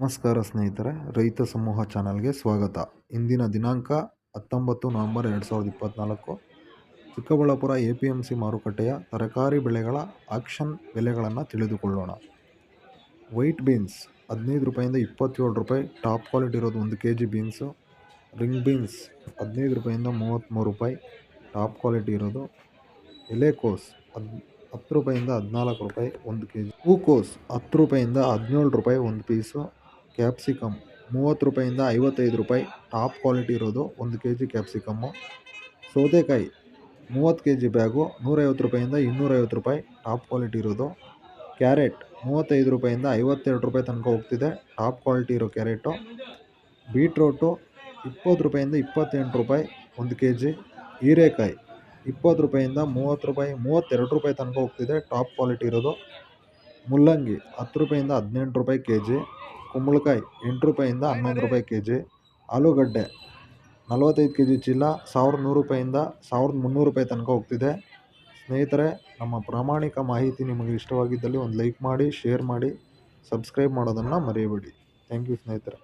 ನಮಸ್ಕಾರ ಸ್ನೇಹಿತರೆ, ರೈತ ಸಮೂಹ ಚಾನಲ್ಗೆ ಸ್ವಾಗತ. ಇಂದಿನ ದಿನಾಂಕ 19 ನವೆಂಬರ್ 2024. ಚಿಕ್ಕಬಳ್ಳಾಪುರ APMC ಮಾರುಕಟ್ಟೆಯ ತರಕಾರಿ ಬೆಳೆಗಳ ಆಕ್ಷನ್ ಬೆಲೆಗಳನ್ನು ತಿಳಿದುಕೊಳ್ಳೋಣ. ವೈಟ್ ಬೀನ್ಸ್ 15 ರೂಪಾಯಿಂದ 27 ರೂಪಾಯಿ ಟಾಪ್ ಕ್ವಾಲಿಟಿ ಇರೋದು 1 kg ಬೀನ್ಸು. ರಿಂಗ್ ಬೀನ್ಸ್ 15 ರೂಪಾಯಿಂದ 33 ರೂಪಾಯಿ ಟಾಪ್ ಕ್ವಾಲಿಟಿ ಇರೋದು. ಎಲೆಕೋಸ್ 10 ರೂಪಾಯಿಂದ 14 ರೂಪಾಯಿ 1 kg. ಹೂಕೋಸ್ 10 ರೂಪಾಯಿಂದ 17 ರೂಪಾಯಿ 1 ಪೀಸು. ಕ್ಯಾಪ್ಸಿಕಮ್ 30 ರೂಪಾಯಿಂದ 55 ರೂಪಾಯಿ ಟಾಪ್ ಕ್ವಾಲಿಟಿ ಇರೋದು 1 kg ಕ್ಯಾಪ್ಸಿಕಮ್ಮು. ಸೌತೆಕಾಯಿ 30 kg ಬ್ಯಾಗು 150 ರೂಪಾಯಿಂದ 250 ರೂಪಾಯಿ ಟಾಪ್ ಕ್ವಾಲಿಟಿ ಇರೋದು. ಕ್ಯಾರೆಟ್ 35 ರೂಪಾಯಿಂದ 52 ರೂಪಾಯಿ ತನಕ ಹೋಗ್ತಿದೆ ಟಾಪ್ ಕ್ವಾಲಿಟಿ ಇರೋ ಕ್ಯಾರೆಟು. ಬೀಟ್ರೋಟು 20 ರೂಪಾಯಿಂದ 28 ರೂಪಾಯಿ 1 kg. ಹೀರೆಕಾಯಿ 20 ರೂಪಾಯಿಂದ 30 ರೂಪಾಯಿ 32 ರೂಪಾಯಿ ತನಕ ಹೋಗ್ತಿದೆ ಟಾಪ್ ಕ್ವಾಲಿಟಿ ಇರೋದು. ಮುಲ್ಲಂಗಿ 10 ರೂಪಾಯಿಂದ 18 ರೂಪಾಯಿ kg. ಕುಂಬಳಕಾಯಿ 8 ರೂಪಾಯಿಂದ 11 ರೂಪಾಯಿ kg. ಆಲೂಗಡ್ಡೆ 45 kg ಚೀಲ 1100 ರೂಪಾಯಿಂದ 1300 ರೂಪಾಯಿ ತನಕ ಹೋಗ್ತಿದೆ. ಸ್ನೇಹಿತರೆ, ನಮ್ಮ ಪ್ರಾಮಾಣಿಕ ಮಾಹಿತಿ ನಿಮಗೆ ಇಷ್ಟವಾಗಿದ್ದಲ್ಲಿ ಒಂದು ಲೈಕ್ ಮಾಡಿ, ಶೇರ್ ಮಾಡಿ, ಸಬ್ಸ್ಕ್ರೈಬ್ ಮಾಡೋದನ್ನು ಮರೆಯಬೇಡಿ. ಥ್ಯಾಂಕ್ ಯು ಸ್ನೇಹಿತರೆ.